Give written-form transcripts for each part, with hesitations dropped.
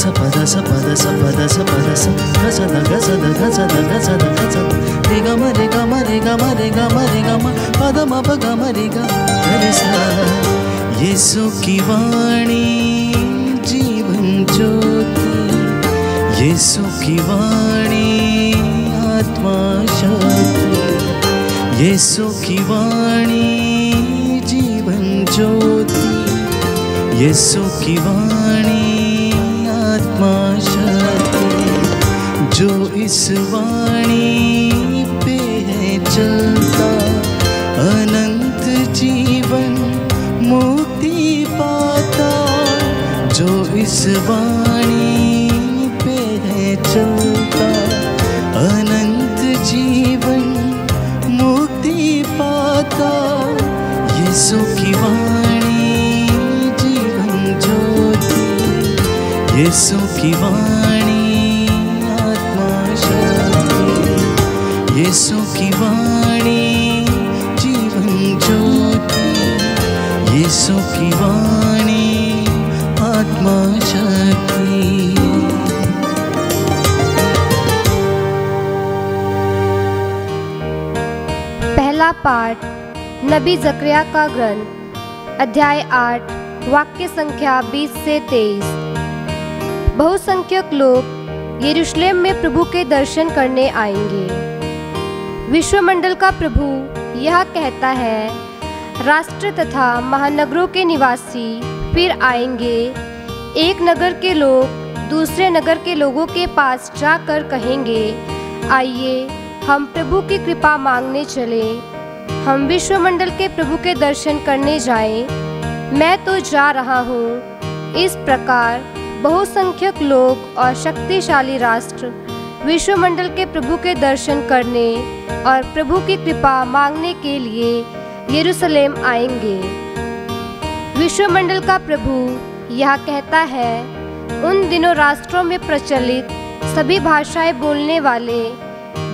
सपद सपद सपद सपद स गसद गसद गसद गसद गसद रे ग म रे ग म रे ग म रे ग म रे ग म पद म प ग म रे ग रे सा। यीशु की वाणी जीवन ज्योति, यीशु की वाणी आत्मा शक्ति, यीशु की वाणी जीवन ज्योति, यीशु की वाणी आत्मा शक्ति। जो इस वाणी पे है चलता अनंत जीवन मुक्ति पाता। जो इस वाणी पे है चलता अनंत जीवन मुक्ति पाता। यीशु की वाणी जीवन ज्योति, यीशु की वाणी आत्मा शक्ति, यीशु की वाणी जीवन ज्योति, यीशु की वाणी आत्मा शक्ति। पहला पाठ नबी जकरिया का ग्रंथ, अध्याय 8, वाक्य संख्या 20 से 23। बहुसंख्यक लोग यरूशलेम में प्रभु के दर्शन करने आएंगे। विश्वमंडल का प्रभु यह कहता है, राष्ट्र तथा महानगरों के निवासी फिर आएंगे। एक नगर के लोग दूसरे नगर के लोगों के पास जाकर कहेंगे, आइए हम प्रभु की कृपा मांगने चले, हम विश्वमंडल के प्रभु के दर्शन करने जाएं। मैं तो जा रहा हूँ। इस प्रकार बहुसंख्यक लोग और शक्तिशाली राष्ट्र विश्वमंडल के प्रभु के दर्शन करने और प्रभु की कृपा मांगने के लिए यरूशलेम आएंगे। विश्वमंडल का प्रभु यह कहता है, उन दिनों राष्ट्रों में प्रचलित सभी भाषाएं बोलने वाले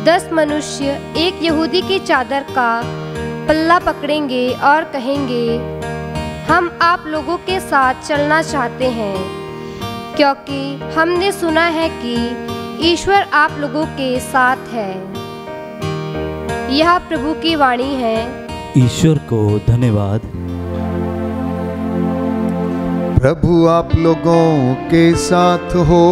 10 मनुष्य एक यहूदी की चादर का पल्ला पकड़ेंगे और कहेंगे, हम आप लोगों के साथ चलना चाहते हैं, क्योंकि हमने सुना है कि ईश्वर आप लोगों के साथ है। यह प्रभु की वाणी है। ईश्वर को धन्यवाद। प्रभु आप लोगों के साथ हो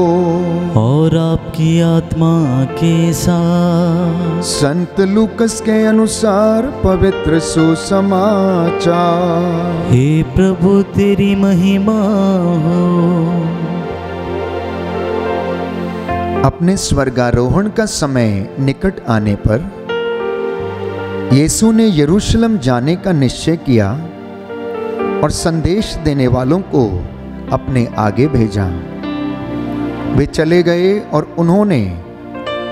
और आपकी आत्मा के साथ। संत लूकस के अनुसार पवित्र सुसमाचार। हे प्रभु तेरी महिमा हो। अपने स्वर्गारोहण का समय निकट आने पर यीशु ने यरूशलेम जाने का निश्चय किया और संदेश देने वालों को अपने आगे भेजा। वे चले गए और उन्होंने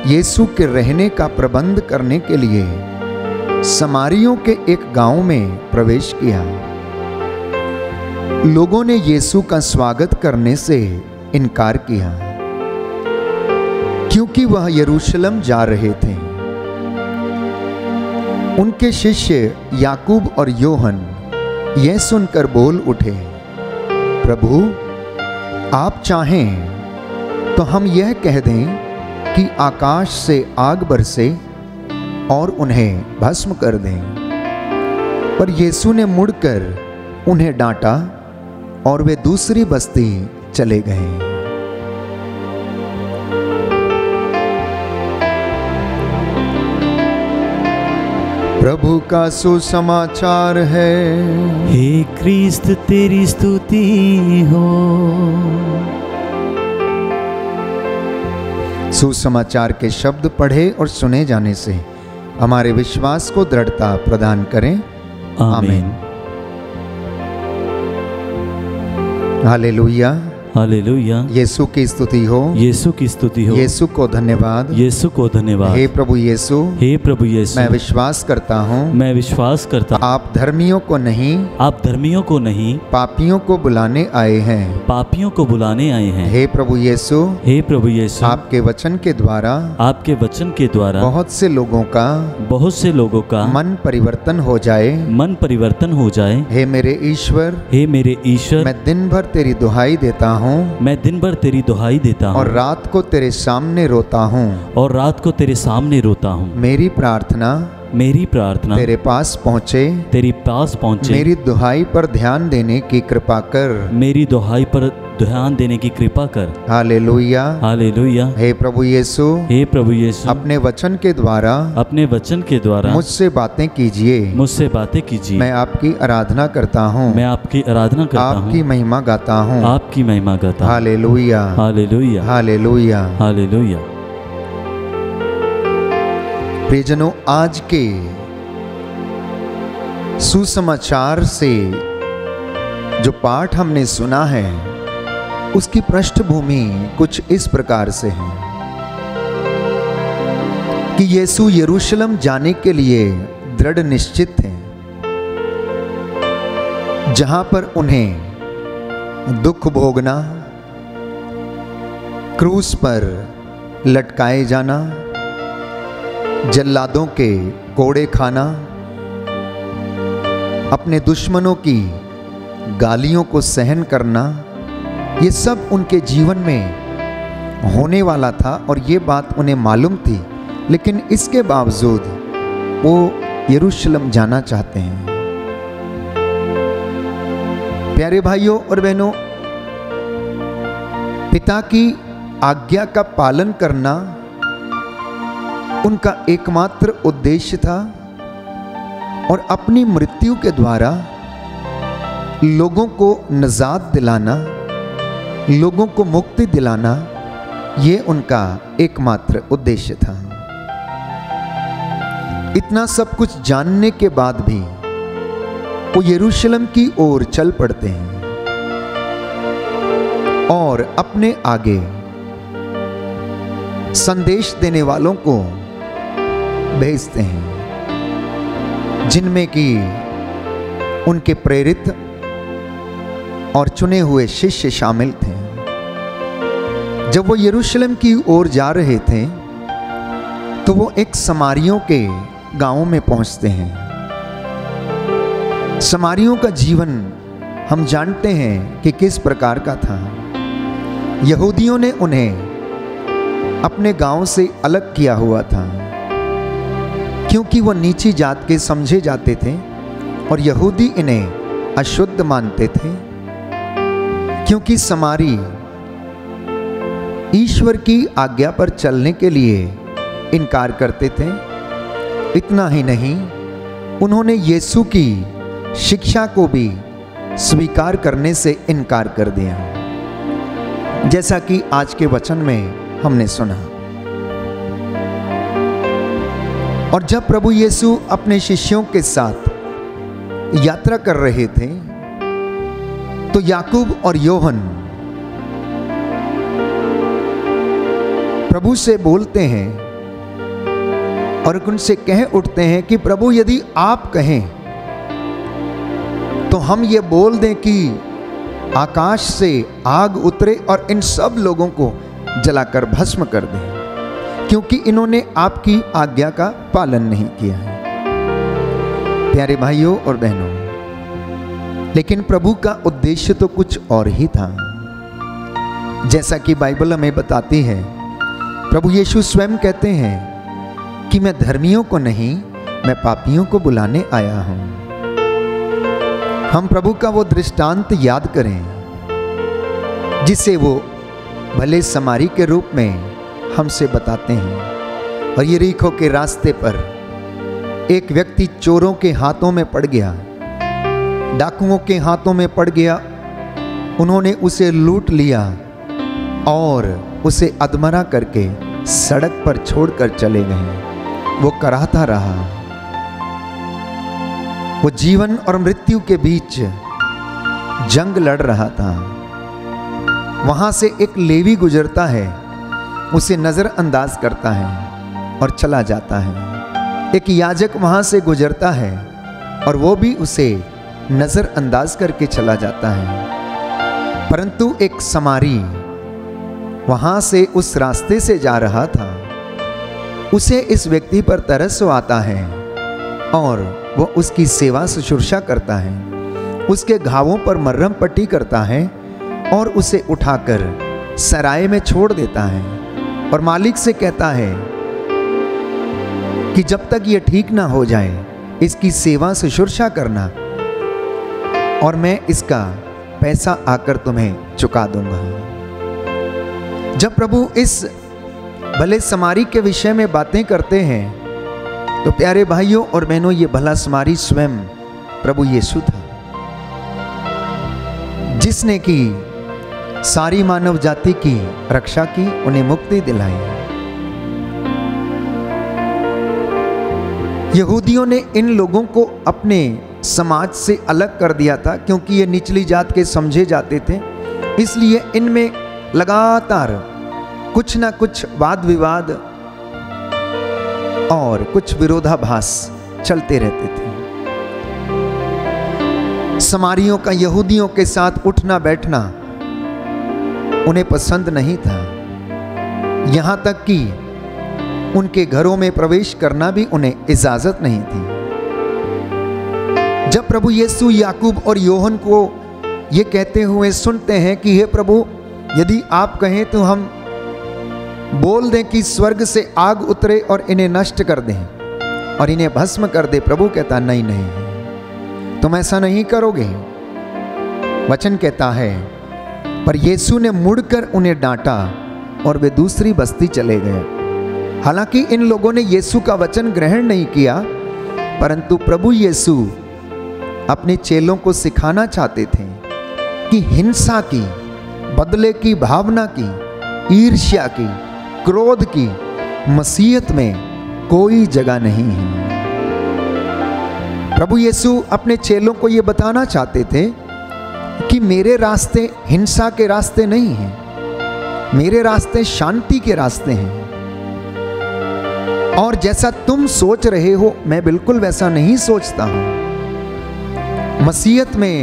यीशु के रहने का प्रबंध करने के लिए समारियों के एक गांव में प्रवेश किया। लोगों ने यीशु का स्वागत करने से इनकार किया, क्योंकि वह यरूशलेम जा रहे थे। उनके शिष्य याकूब और योहन यह सुनकर बोल उठे, प्रभु आप चाहें तो हम यह कह दें कि आकाश से आग बरसे और उन्हें भस्म कर दें। पर यीशु ने मुड़कर उन्हें डांटा और वे दूसरी बस्ती चले गए। प्रभु का सुसमाचार है। हे क्रिस्त तेरी स्तुति हो। सुसमाचार के शब्द पढ़े और सुने जाने से हमारे विश्वास को दृढ़ता प्रदान करें। आमीन। Hallelujah hallelujah. यीशु की स्तुति हो, यीशु की स्तुति हो। यीशु को धन्यवाद, यीशु को धन्यवाद। हे प्रभु यीशु, हे प्रभु यीशु, मैं विश्वास करता हूँ, मैं विश्वास करता हूँ आप धर्मियों को नहीं, आप धर्मियों को नहीं, पापियों को बुलाने आए हैं। पापियों को बुलाने आए हैं। हे प्रभु यीशु, हे प्रभु यीशु, आपके वचन के द्वारा, आपके वचन के द्वारा बहुत से लोगों का मन परिवर्तन हो जाए, मन परिवर्तन हो जाए। हे मेरे ईश्वर, हे मेरे ईश्वर, मैं दिन भर तेरी दुहाई देता हूँ, हूँ मैं दिन भर तेरी दुहाई देता और हूँ रात को तेरे सामने रोता हूँ। और रात को तेरे सामने रोता हूँ। मेरी प्रार्थना मेरी प्रार्थना तेरे पास पहुँचे, तेरी पास पहुँचे। मेरी दुहाई पर ध्यान देने की कृपा कर। मेरी दुहाई पर ध्यान देने की कृपा कर। हालेलुया। हालेलुया। हे प्रभु यीशु, हे प्रभु यीशु, अपने वचन के द्वारा अपने वचन के द्वारा मुझसे बातें कीजिए। मुझसे बातें कीजिए। मैं आपकी आराधना करता हूँ, मैं आपकी आराधना करता आपकी हूँ, महिमा गाता हूँ। आपकी महिमा गाता हूँ। Hallelujah, hallelujah. हालेलुया। हालेलुया। प्रियजनों, आज के सुसमाचार से जो पाठ हमने सुना है उसकी पृष्ठभूमि कुछ इस प्रकार से है कि यीशु यरूशलेम जाने के लिए दृढ़ निश्चित थे, जहां पर उन्हें दुख भोगना, क्रूस पर लटकाए जाना, जल्लादों के कोड़े खाना, अपने दुश्मनों की गालियों को सहन करना, ये सब उनके जीवन में होने वाला था और ये बात उन्हें मालूम थी। लेकिन इसके बावजूद वो यरूशलेम जाना चाहते हैं। प्यारे भाइयों और बहनों, पिता की आज्ञा का पालन करना उनका एकमात्र उद्देश्य था और अपनी मृत्यु के द्वारा लोगों को निजात दिलाना, लोगों को मुक्ति दिलाना, ये उनका एकमात्र उद्देश्य था। इतना सब कुछ जानने के बाद भी वो यरूशलेम की ओर चल पड़ते हैं और अपने आगे संदेश देने वालों को भेजते हैं, जिनमें कि उनके प्रेरित और चुने हुए शिष्य शामिल थे। जब वो यरूशलेम की ओर जा रहे थे तो वो एक समारियों के गांव में पहुंचते हैं। समारियों का जीवन हम जानते हैं कि किस प्रकार का था। यहूदियों ने उन्हें अपने गांव से अलग किया हुआ था, क्योंकि वो नीची जात के समझे जाते थे और यहूदी इन्हें अशुद्ध मानते थे, क्योंकि समारी ईश्वर की आज्ञा पर चलने के लिए इनकार करते थे। इतना ही नहीं, उन्होंने यीशु की शिक्षा को भी स्वीकार करने से इनकार कर दिया, जैसा कि आज के वचन में हमने सुना। और जब प्रभु यीशु अपने शिष्यों के साथ यात्रा कर रहे थे तो याकूब और योहन प्रभु से बोलते हैं और उनसे कह उठते हैं कि प्रभु, यदि आप कहें तो हम ये बोल दें कि आकाश से आग उतरे और इन सब लोगों को जलाकर भस्म कर दें, क्योंकि इन्होंने आपकी आज्ञा का पालन नहीं किया है। प्यारे भाइयों और बहनों, लेकिन प्रभु का उद्देश्य तो कुछ और ही था। जैसा कि बाइबल हमें बताती है, प्रभु यीशु स्वयं कहते हैं कि मैं धर्मियों को नहीं, मैं पापियों को बुलाने आया हूं। हम प्रभु का वो दृष्टांत याद करें जिसे वो भले समारी के रूप में हमसे बताते हैं। और यरीहो के रास्ते पर एक व्यक्ति चोरों के हाथों में पड़ गया, डाकुओं के हाथों में पड़ गया। उन्होंने उसे लूट लिया और उसे अधमरा करके सड़क पर छोड़कर चले गए। वो कराहता रहा। वो जीवन और मृत्यु के बीच जंग लड़ रहा था। वहां से एक लेवी गुजरता है, उसे नजरअंदाज करता है और चला जाता है। एक याजक वहां से गुजरता है और वो भी उसे नजरअंदाज करके चला जाता है। परंतु एक समारी वहां से उस रास्ते से जा रहा था। उसे इस व्यक्ति पर तरस आता है और वो उसकी सेवा शुश्रूषा करता है, उसके घावों पर मरहम पट्टी करता है और उसे उठाकर सराय में छोड़ देता है और मालिक से कहता है कि जब तक ये ठीक ना हो जाए इसकी सेवा शुश्रूषा करना और मैं इसका पैसा आकर तुम्हें चुका दूंगा। जब प्रभु इस भले समारी के विषय में बातें करते हैं तो प्यारे भाइयों और बहनों, ये भला समारी स्वयं प्रभु यीशु था, जिसने की सारी मानव जाति की रक्षा की, उन्हें मुक्ति दिलाई। यहूदियों ने इन लोगों को अपने समाज से अलग कर दिया था क्योंकि ये निचली जात के समझे जाते थे, इसलिए इनमें लगातार कुछ ना कुछ वाद विवाद और कुछ विरोधाभास चलते रहते थे। समारियों का यहूदियों के साथ उठना बैठना उन्हें पसंद नहीं था, यहां तक कि उनके घरों में प्रवेश करना भी उन्हें इजाजत नहीं थी। जब प्रभु यीशु याकूब और योहन को ये कहते हुए सुनते हैं कि हे प्रभु, यदि आप कहें तो हम बोल दें कि स्वर्ग से आग उतरे और इन्हें नष्ट कर दें और इन्हें भस्म कर दे। प्रभु कहता नहीं नहीं, तुम ऐसा नहीं करोगे। वचन कहता है पर यीशु ने मुड़कर उन्हें डांटा और वे दूसरी बस्ती चले गए। हालांकि इन लोगों ने यीशु का वचन ग्रहण नहीं किया, परंतु प्रभु यीशु अपने चेलों को सिखाना चाहते थे कि हिंसा की, बदले की भावना की, ईर्ष्या की, क्रोध की मसीहत में कोई जगह नहीं है। प्रभु यीशु अपने चेलों को यह बताना चाहते थे कि मेरे रास्ते हिंसा के रास्ते नहीं हैं, मेरे रास्ते शांति के रास्ते हैं। और जैसा तुम सोच रहे हो मैं बिल्कुल वैसा नहीं सोचता हूं। मसीहत में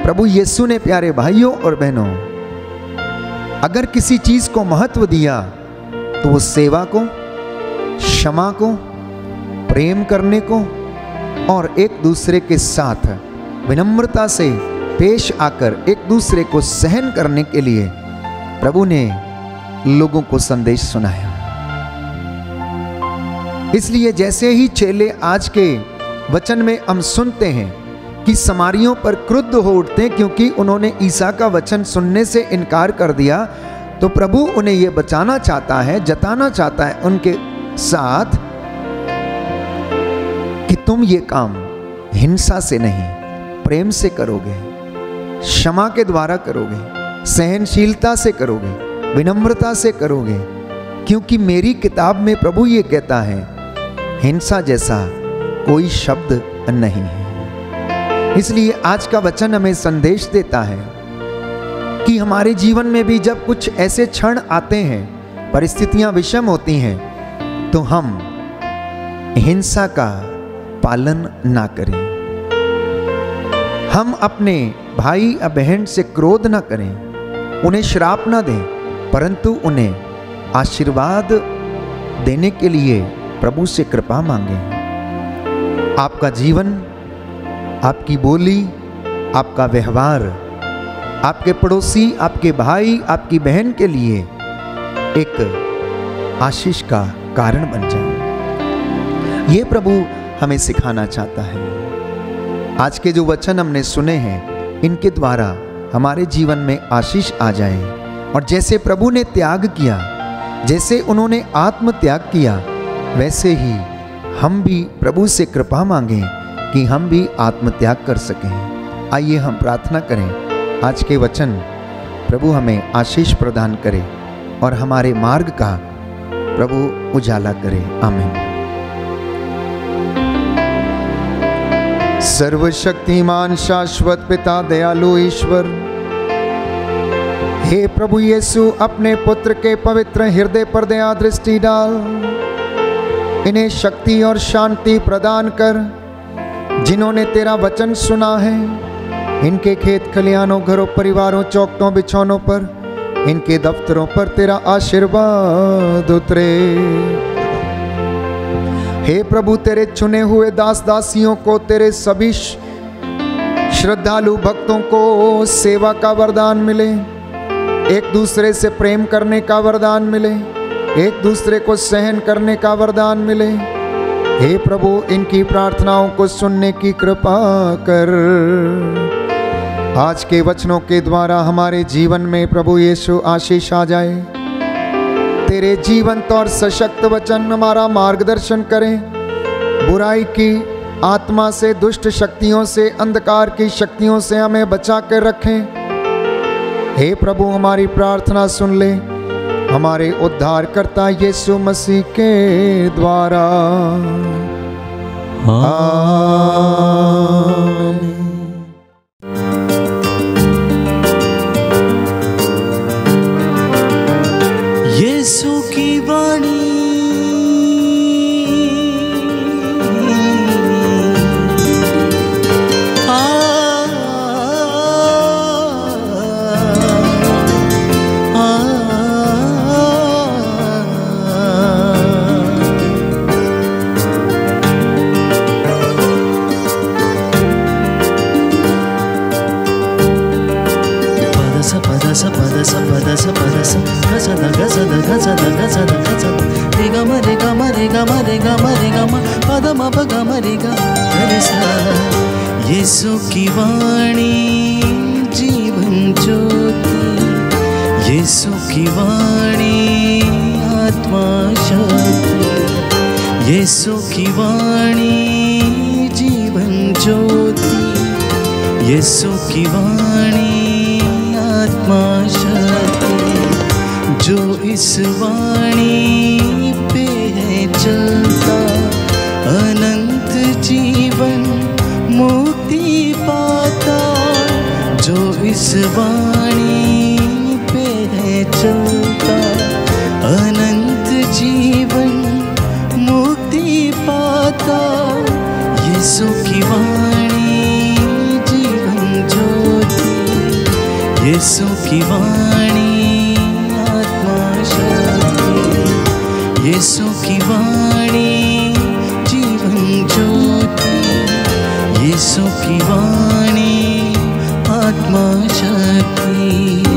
प्रभु यीशु ने प्यारे भाइयों और बहनों अगर किसी चीज को महत्व दिया तो वो सेवा को, क्षमा को, प्रेम करने को और एक दूसरे के साथ विनम्रता से पेश आकर एक दूसरे को सहन करने के लिए प्रभु ने लोगों को संदेश सुनाया। इसलिए जैसे ही चेले आज के वचन में हम सुनते हैं कि समारियों पर क्रुद्ध हो उठते हैं क्योंकि उन्होंने ईसा का वचन सुनने से इनकार कर दिया, तो प्रभु उन्हें यह बचाना चाहता है, जताना चाहता है उनके साथ कि तुम ये काम हिंसा से नहीं प्रेम से करोगे, क्षमा के द्वारा करोगे, सहनशीलता से करोगे, विनम्रता से करोगे, क्योंकि मेरी किताब में प्रभु ये कहता है हिंसा जैसा कोई शब्द नहीं है। इसलिए आज का वचन हमें संदेश देता है कि हमारे जीवन में भी जब कुछ ऐसे क्षण आते हैं, परिस्थितियां विषम होती हैं, तो हम हिंसा का पालन ना करें, हम अपने भाई या बहन से क्रोध ना करें, उन्हें श्राप ना दें, परंतु उन्हें आशीर्वाद देने के लिए प्रभु से कृपा मांगें। आपका जीवन, आपकी बोली, आपका व्यवहार आपके पड़ोसी, आपके भाई, आपकी बहन के लिए एक आशीष का कारण बन जाए, ये प्रभु हमें सिखाना चाहता है। आज के जो वचन हमने सुने हैं, इनके द्वारा हमारे जीवन में आशीष आ जाए और जैसे प्रभु ने त्याग किया, जैसे उन्होंने आत्म त्याग किया, वैसे ही हम भी प्रभु से कृपा मांगें कि हम भी आत्म त्याग कर सकें। आइए हम प्रार्थना करें, आज के वचन प्रभु हमें आशीष प्रदान करे और हमारे मार्ग का प्रभु उजाला करे। आमीन। सर्वशक्तिमान शाश्वत पिता दयालु ईश्वर, हे प्रभु यीशु, अपने पुत्र के पवित्र हृदय पर दया दृष्टि डाल, इन्हें शक्ति और शांति प्रदान कर। जिन्होंने तेरा वचन सुना है, इनके खेत खलिहानों, घरों, परिवारों, चौकों, बिछौनों पर, इनके दफ्तरों पर तेरा आशीर्वाद उतरे। हे प्रभु, तेरे चुने हुए दास दासियों को तेरे सभी श्रद्धालु भक्तों को सेवा का वरदान मिले, एक दूसरे से प्रेम करने का वरदान मिले, एक दूसरे को सहन करने का वरदान मिले। हे प्रभु, इनकी प्रार्थनाओं को सुनने की कृपा कर। आज के वचनों के द्वारा हमारे जीवन में प्रभु यीशु आशीष आ जाए। तेरे जीवंत और सशक्त वचन हमारा मार्गदर्शन करें, बुराई की आत्मा से, दुष्ट शक्तियों से, अंधकार की शक्तियों से हमें बचा कर रखें। हे प्रभु, हमारी प्रार्थना सुन ले, हमारे उद्धारकर्ता यीशु मसीह के द्वारा। आमीन। यीशु की वाणी यीशु की वाणी जीवन ज्योति, यीशु की वाणी आत्मा शक्ति, यीशु की वाणी जीवन ज्योति, यीशु की वाणी आत्मा शक्ति। जो इस वाणी पे है चलता, अनंत जीवन मुक्ति पाता। जो इस वाणी पे है चलता, अनंत जीवन मुक्ति पाता। यीशु की वाणी जीवन ज्योति, यीशु की वाणी आत्मा शक्ति, यीशु की वाणी जीवन ज्योति, यीशु की वाणी आत्मा शक्ति।